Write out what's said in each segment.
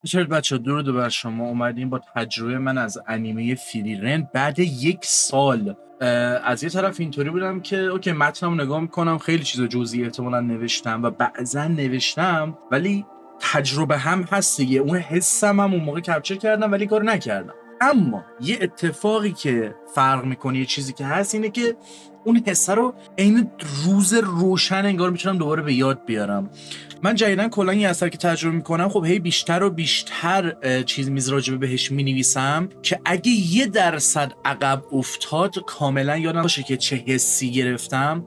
چرا بچه درود بر شما. اومدیم با تجربه من از انیمه فریرن بعد 1 سال. از یه طرف اینطوری بودم که اوکی متنم نگاه میکنم، خیلی چیزا جزئی احتمالا نوشتم و بعضا نوشتم، ولی تجربه هم هست دیگه، اون حسم هم اون موقع کپچر کردم ولی کار نکردم. اما یه اتفاقی که فرق میکنه، یه چیزی که هست اینه که اون حسه رو عین روز روشن انگار میتونم دوباره به یاد بیارم. من جدیدن کلا این اثر که تجربه میکنم، خب هی بیشتر و بیشتر چیز میز راجبه بهش مینویسم که اگه 1% عقب افتاد کاملا یادم باشه که چه حسی گرفتم.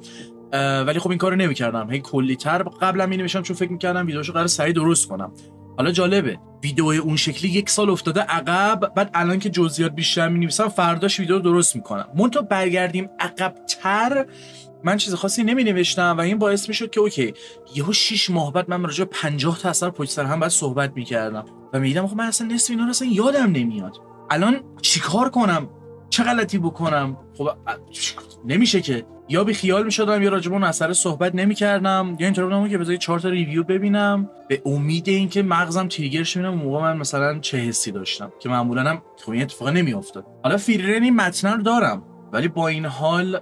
ولی خب این کارو نمیکردم، هی کلی‌تر قبلا مینوشتم چون فکر میکردم ویدیوشو قرار سریع درست کنم. حالا جالبه ویدیو اون شکلی 1 سال افتاده عقب، بعد الان که جزئیات بیشتر مینویسم فرداش ویدیو رو درست میکنم. منتها برگردیم عقب‌تر، من چیز خاصی نمی نوشتم و این باعث می شد که اوکی یهو 6 ماه بعد من راجع به 50 تا اثر پشت سر هم باید صحبت می کردم و می دیدم خب من اصلا نصف اینا رو اصلا یادم نمیاد. الان چیکار کنم؟ چه غلطی بکنم؟ خب نمیشه که یا بی خیال می شدم یا راجع به اون اثر صحبت نمی کردم یا اینطور بودم که بذار 4 تا ریویو ببینم به امید اینکه مغزم تریگر شه ببینم موقع من مثلا چه حسی داشتم که معمولا هم خب این اتفاق نمی افتاد. حالا فریرن این متن رو دارم، ولی با این حال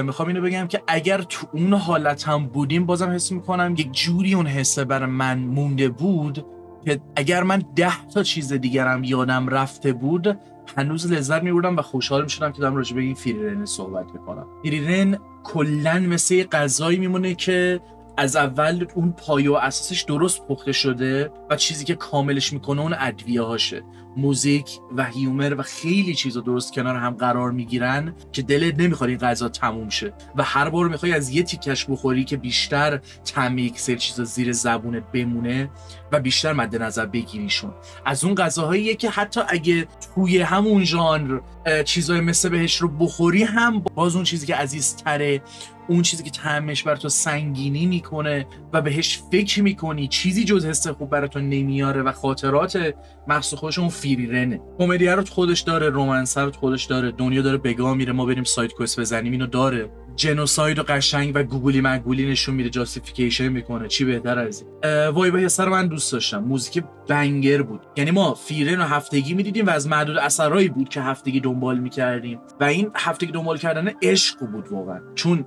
میخوام اینو بگم که اگر تو اون حالت هم بودیم بازم حس میکنم یک جوری اون حسه برای من مونده بود که اگر من 10 تا چیز دیگرم یادم رفته بود هنوز لذت میبردم و خوشحال میشدم که دارم راجع به این فریرن صحبت میکنم. فریرن کلا مثل غذایی میمونه که از اول اون پایه و اساسش درست پخته شده و چیزی که کاملش میکنه اون ادویه هاشه، موزیک و هیومر و خیلی چیزا درست کنار هم قرار میگیرن که دلت نمیخواد این غذا تموم شه و هر بار میخوای از یه تیکش بخوری که بیشتر طعم یک سری چیزا زیر زبونت بمونه و بیشتر مد نظر بگیریشون. از اون غذاهاییه که حتی اگه توی همون ژانر چیزای مثل بهش رو بخوری هم باز اون چیزی که عزیزتره، اون چیزی که طعمش بر تو سنگینی میکنه و بهش فکر میکنی چیزی جز حس خوب برای تو نمیاره و خاطرات مخصوص خودش اون فریرنه. کمدی رو خودش داره، رومنس رو خودش داره، دنیا داره بگاه میره ما بریم سایت کوست بزنیم اینو داره، جنوساید و قشنگ و گوگلی مگولی نشون میده، جاستیفیکیشن میکنه. چی بهتر از این؟ وایب حس رو من دوست داشتم، موزیک بنگر بود. یعنی ما فریرن رو هفتگی میدیدیم و از معدود اثرایی بود که هفتگی دنبال میکردیم و این هفتگی دنبال کردن عشق بود واقعا، چون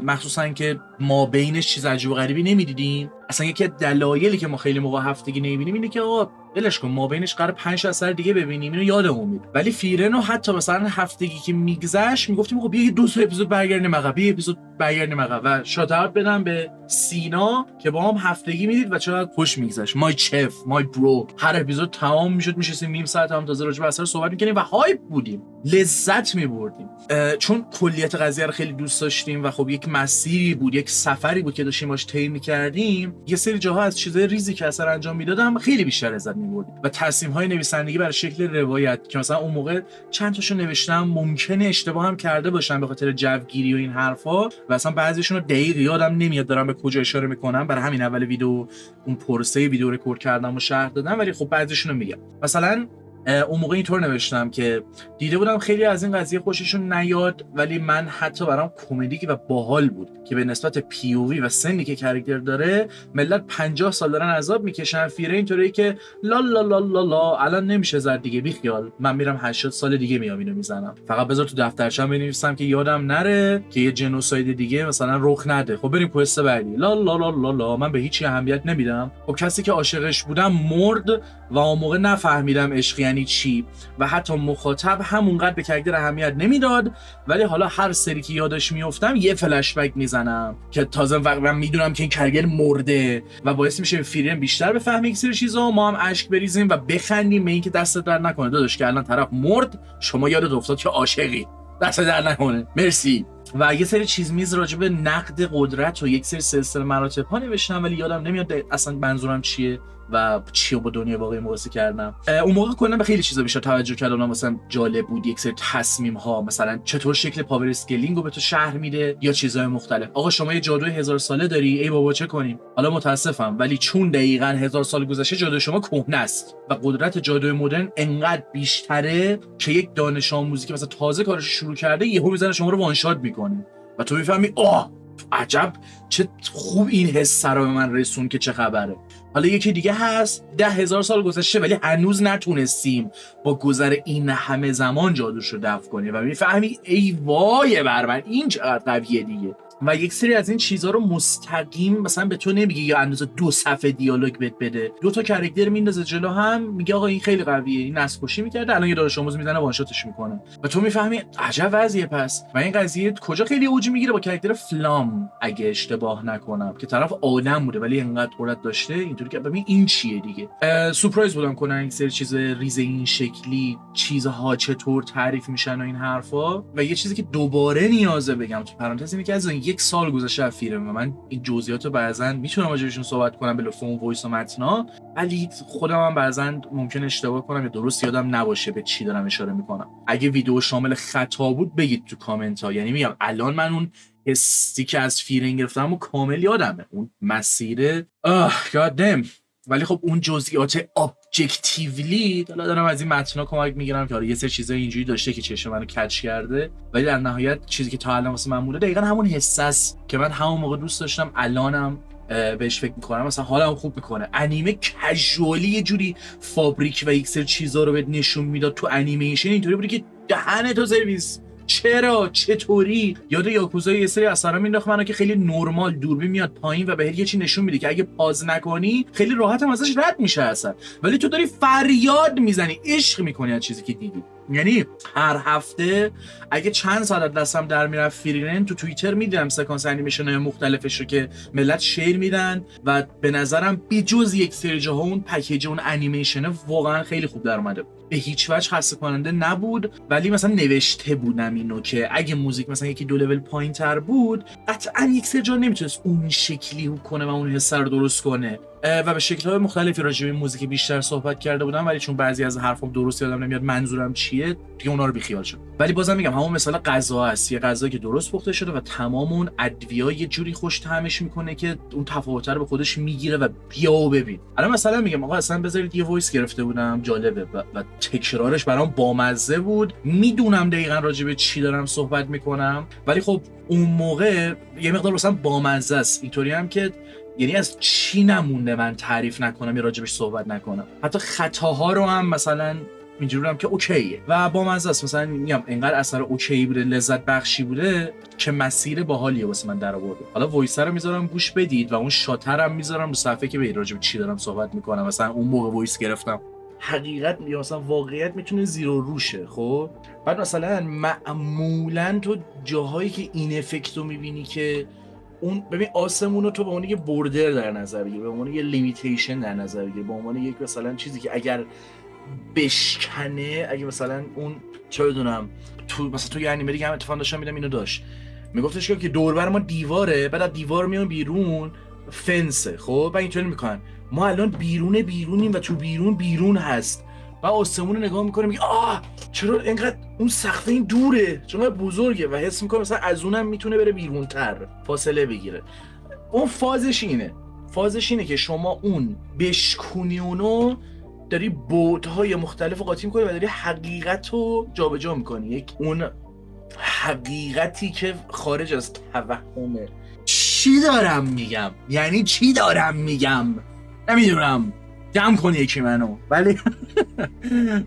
مخصوصا که ما بینش چیز عجیب و غریبی نمیدیدیم. اصلا یکی از دلایلی که ما خیلی موقع هفتگی نمیبینیم اینه که آقا ولش کن ما بینش قرار 5 اثر دیگه ببینیم اینو یادمون میره. ولی فریرن رو حتی مثلا هفتگی که میگذشت میگفتیم آقا بیا یه 2 اپیزود برگردیم عقب، یه اپیزود برگردیم عقب و شات‌اوت بدم به سینا که با هم هفتگی میدید و چقدر خوش میگذشت. مای چف، مای برو، هر اپیزود تمام میشد میشستیم نیم ساعت هم تازه راجع به اثر صحبت میکنیم و هایپ بودیم، لذت میبردیم چون کلیت قضیه رو خیلی دوست داشتیم و خب یک مسیری بود، یک سفری بود که داشتیم باش طی می‌کردیم. یه سری جاها از چیزای ریزی که اثر انجام میدادم خیلی بیشتر لذت می‌بردیم و تصمیم‌های نویسندگی برای شکل روایت که مثلا اون موقع چند تاشو نوشتم ممکنه اشتباه هم کرده باشم به خاطر جوگیری و این حرفا و اصلا بعضیشون رو دقیق یادم نمیاد دارم به کجا اشاره میکنم، برای همین اول ویدیو اون پروسه ویدیو رکورد کردم و شرح دادم، ولی خب بعضیشون رو میگم. مثلا اون موقع اینطور نوشتم که دیده بودم خیلی از این قضیه خوششون نیاد، ولی من حتی برام کمدی و باحال بود که به نسبت پی او وی و سنی که کاراکتر داره ملت 50 سال دارن عذاب میکشن. فیره اینطوریه که لا لا لا لا لا الان نمیشه زد دیگه، بی خیال، من میرم 80 سال دیگه میام اینو میزنم، فقط بذار تو دفترچه‌ام بنویسم که یادم نره که یه جنوساید دیگه مثلا رخ نده. خب بریم کوست بعدی. لا لا لا لا لا من به هیچ اهمیت نمیدم. خب کسی که عاشقش بودم مرد و اون موقع نفهمیدم عشق یعنی چی و حتی مخاطب همونقدر به کاراکتر اهمیت نمیداد، ولی حالا هر سری که یادش میافتم یه فلش بک میزنم که تازه واقعا میدونم که این کاراکتر مرده و باعث میشه فریرن بیشتر بفهمه یک سری چیزا، ما هم اشک بریزیم و بخندیم به اینکه دست در نکنه داداش که الان طرف مرد شما یادت افتاد که عاشقی، دست در نکنه، مرسی. و یه سری چیز میز راجع به نقد قدرت و یک سری سلسله مراتب ها نوشتم ولی یادم نمیاد اصلا منظورم چیه و چی رو با دنیای واقعی مقایسه کردم. اون موقع کلا به خیلی چیزا بیشتر توجه کردم، مثلا جالب بود یک سری تصمیم ها، مثلا چطور شکل پاور اسکیلینگ رو به تو شهر میده یا چیزهای مختلف. آقا شما یه جادوی 1000 ساله داری، ای بابا چه کنیم؟ حالا متاسفم ولی چون دقیقاً 1000 سال گذشته جادوی شما کهنه است و قدرت جادوی مدرن انقدر بیشتره که یک دانش آموزی که مثلا تازه کارش شروع کرده یهو میزنه شما رو وان شات میکنه و تو میفهمی آه عجب چه خوب این حس رو به من رسون که چه خبره. حالا یکی دیگه هست 10,000 سال گذشته ولی هنوز نتونستیم با گذر این همه زمان جادوش رو دفع کنیم و میفهمی ای وای بر من این چقدر قویه دیگه. و یک سری از این چیزها رو مستقیم مثلا به تو نمیگه یا اندازه 2 صفحه دیالوگ بهت بده، 2 تا کاراکتر میندازه جلو هم میگه آقا این خیلی قویه، این نسخوشی میکرده الان یه دانش آموز میزنه وانشاتش میکنه و تو میفهمی عجب وضعیه. پس و این قضیه کجا خیلی اوج میگیره با کاراکتر فلام اگه اشتباه نکنم که طرف آدم بوده ولی انقدر قدرت داشته اینطوری که ببین این چیه دیگه. سورپرایز بودم کنن یک سری چیز ریز این شکلی چیزها چطور تعریف میشن و این حرفا. و یه چیزی که دوباره نیازه بگم تو پرانتز اینه که از 1 سال گذشته از فیلم و من این جزئیات رو بعضا میتونم راجعشون صحبت کنم به لطف اون وایس و متنا، ولی خودم هم بعضا ممکن اشتباه کنم یا درست یادم نباشه به چی دارم اشاره میکنم. اگه ویدیو شامل خطا بود بگید تو کامنت ها. یعنی میگم الان من اون حسی که از فیلم گرفتم و کامل یادمه اون مسیر گادم، ولی خب اون جزئیات ابجکتیولی دارم از این متنا کمک میگیرم که آره یه سری چیزای اینجوری داشته که چشم منو کچ کرده، ولی در نهایت چیزی که تا الان واسه من مونده دقیقاً همون حس است که من همون موقع دوست داشتم، الانم بهش فکر میکنم، مثلا حالم خوب میکنه. انیمه کژوالی یه جوری فابریک و یک سری چیزا رو بهت نشون میداد تو انیمیشن اینطوری بود که دهنتو سرویس چرا چطوری. یاد یاکوزا یه سری اثرا مینداخت منو که خیلی نرمال دوربین میاد پایین و بهت یه چی نشون میده که اگه پاز نکنی خیلی راحت هم ازش رد میشه اصلا، ولی تو داری فریاد میزنی عشق میکنی از چیزی که دیدی. یعنی هر هفته اگه چند ساعت دستم در میرفت فریرن تو توییتر میدیدم سکانس انیمیشن مختلفش رو که ملت شیر میدن و به نظرم بجز یک سری جاها اون پکیج اون انیمیشن واقعا خیلی خوب در اومده، به هیچ وجه خسته کننده نبود. ولی مثلا نوشته بودم اینو که اگه موزیک مثلا یکی 2 لول پایین‌تر بود قطعا یک سری جا نمیتونست اون شکلی کنه و اون حس رو درست کنه و به شکل‌های مختلفی راجع به موزیک بیشتر صحبت کرده بودم، ولی چون بعضی از حرفام درست یادم نمیاد منظورم چیه دیگه اونا رو بیخیال شدم. ولی بازم میگم همون مثلا غذا هست، یه غذایی که درست پخته شده و تمام اون ادویه یه جوری خوش طعمش میکنه که اون تفاوت رو به خودش میگیره و بیا ببین. الان مثلا میگم آقا اصلا بذارید یه وایس گرفته بودم جالبه و تکرارش برام بامزه بود، میدونم دقیقاً راجع به چی دارم صحبت میکنم، ولی خب اون موقع یه مقدار مثلا بامزه است، اینطوری هم که یعنی از چی نمونده من تعریف نکنم یا راجبش صحبت نکنم. حتی خطاها رو هم مثلا اینجوریم که اوکیه و با مزه است، مثلا میگم اینقدر اثر اوکی بوده لذت بخشی بوده که مسیر باحالیه واسه من در آورده. حالا وایس رو میذارم گوش بدید و اون شاتر هم میذارم رو صفحه که به راجب چی دارم صحبت میکنم. مثلا اون موقع وایس گرفتم حقیقت یا مثلا واقعیت میتونه زیر و روشه. خب بعد مثلا معمولا تو جاهایی که این افکت رو میبینی که اون ببین آسمون رو تو به عنوان یه بوردر در نظر بگیر، به عنوان یه لیمیتیشن در نظر بگیر، به عنوان یک مثلا چیزی که اگر بشکنه، اگه مثلا اون چه بدونم تو مثلا تو یه انیمه دیگه هم اتفاق داشتم میدم اینو داشت میگفتش که دور بر ما دیواره، بعد از دیوار میون بیرون فنسه. خب بعد اینطوری میکنن ما الان بیرونیم و تو بیرون هست و آسمون رو نگاه میکنه میگه آه چرا اینقدر اون سقف این دوره چون بزرگه و حس میکنه مثلا از اونم میتونه بره بیرونتر فاصله بگیره. اون فازش اینه که شما اون بشکونی اونو داری بعدهای مختلف قاطی میکنی و داری حقیقت رو جابجا میکنی، یک اون حقیقتی که خارج از توهمه. چی دارم میگم؟ یعنی چی دارم میگم؟ نمیدونم، جمع کنی یکی منو.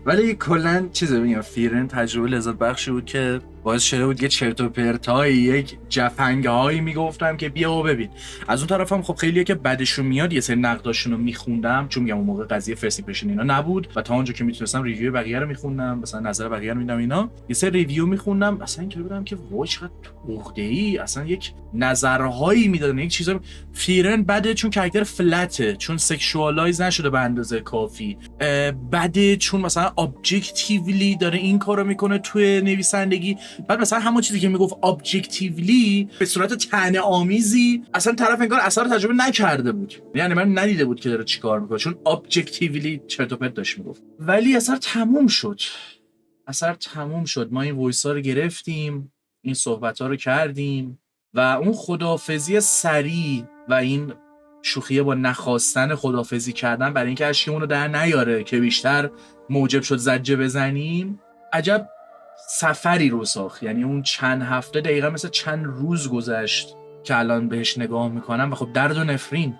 ولی کلا چیزه میگم فیرن تجربه لذت بخشی بود که باعث شده بود یه چرت و پرتایی یک جفنگهایی میگفتم که بیا و ببین. از اون طرفم خب خیلیه که بعدشون میاد یه سری نقداشون رو میخوندم چون میگم اون موقع قضیه فرست ایمپرشن اینا نبود و تا اونجا که میتونستم ریویو بقیه رو میخوندم، مثلا نظر بقیه رو میدم اینا، یه سری ریویو میخوندم اصلا اینطوری بودم که وای چقدر عقده‌ای، اصلا یک نظرهایی میدادن یک چیزا. فیرن بده چون کاراکتر فلته، چون سکشوالایز نشده به اندازه کافی، بده چون مثلا ابجکتیولی داره این کارو میکنه توی نویسندگی. بعد مثلا همون چیزی که میگفت ابجکتیولی به صورت طعنه‌آمیزی اصلا طرف انگار اثر تجربه نکرده بود، یعنی من ندیده بود که داره چیکار میکنه چون ابجکتیولی چرت و پرت داشت میگفت. ولی اثر تموم شد، ما این وایس ها رو گرفتیم، این صحبت ها رو کردیم و اون خداحافظی سریع و این شوخیه با نخواستن خداحافظی کردن برای اینکه اشکمون رو در نیاره که بیشتر موجب شد زجه بزنیم، عجب سفری رو ساخت. یعنی اون چند هفته دقیقا مثل چند روز گذشت که الان بهش نگاه میکنم و خب درد و نفرین،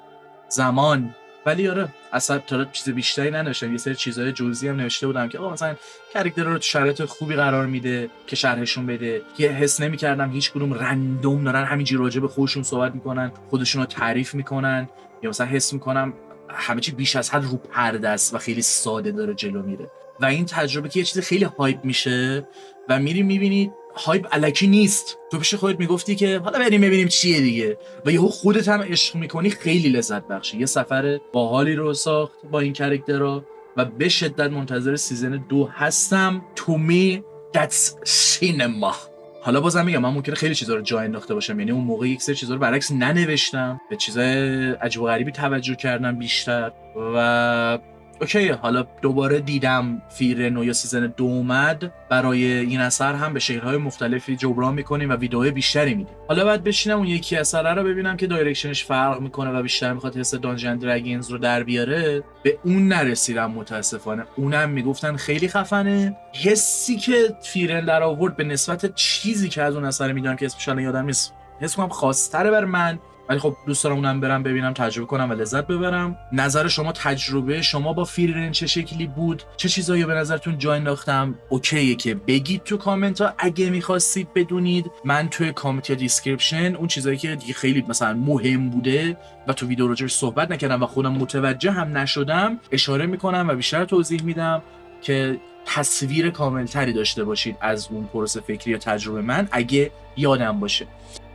زمان، ولی آره اصلا تا چیز بیشتری ننوشتم، یه سری چیزهای جزئی هم نوشته بودم که آقا مثلا کاراکتر رو تو شرایط خوبی قرار میده که شرحشون بده، که حس نمی‌کردم هیچ کدوم رندوم دارن همینجوری راجع به خودشون صحبت میکنن، خودشون رو تعریف میکنن، یا مثلا حس میکنم همه چی بیش از حد رو پرده است و خیلی ساده داره جلو میره. و این تجربه که یه چیز خیلی هایپ میشه و میری میبینی هایپ الکی نیست، تو پیش خودت میگفتی که حالا بریم ببینیم چیه دیگه، و یهو خودت هم عشق میکنی، خیلی لذت بخشه. یه سفر باحالی رو ساخت با این کاراکترها و به شدت منتظر سیزن 2 هستم. تو می that's cinema. حالا بازم میگم من ممکنه خیلی چیزا رو جا انداخته باشم، یعنی اون موقع یک سری چیزا رو برعکس ننوشتم، به چیزای عجیب و غریبی توجه کردم بیشتر و اوکی. حالا دوباره دیدم فیرن یا سیزن 2 اومد، برای این اثر هم به شکل‌های مختلفی جبران می‌کنیم و ویدیوهای بیشتری میدیم. حالا بعد بشینم اون یکی اثر رو ببینم که دایرکشنش فرق میکنه و بیشتر میخواد حس دانجن دراگونز رو در بیاره، به اون نرسیدم متاسفانه. اونم میگفتن خیلی خفنه. حسی که فیرن در آورد به نسبت چیزی که از اون اثر میدونم که اسمش الان یادم نیست، حس کنم خاص‌تره بر من، ولی خب دوست دارم اونم برم ببینم، تجربه کنم و لذت ببرم. نظر شما، تجربه شما با فیرن چه شکلی بود؟ چه چیزایی به نظرتون جا انداختم؟ اوکیه که بگید تو کامنت ها اگه میخواستید بدونید. من توی کامنت یا دیسکریپشن اون چیزایی که دیگه خیلی مثلا مهم بوده و تو ویدیو راجعش صحبت نکردم و خودم متوجه هم نشدم اشاره میکنم و بیشتر توضیح میدم که تصویر کاملتری داشته باشید از اون پروسه فکری یا تجربه من اگه یادم باشه.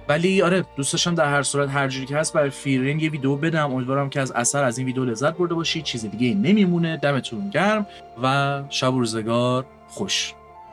ولی آره دوست داشتم در هر صورت هر جوری که هست برای فیرن یه ویدیو بدم. امیدوارم که از اثر از این ویدیو لذت برده باشید. چیز دیگه نمیمونه. دمتون گرم و شب و روزگار خوش.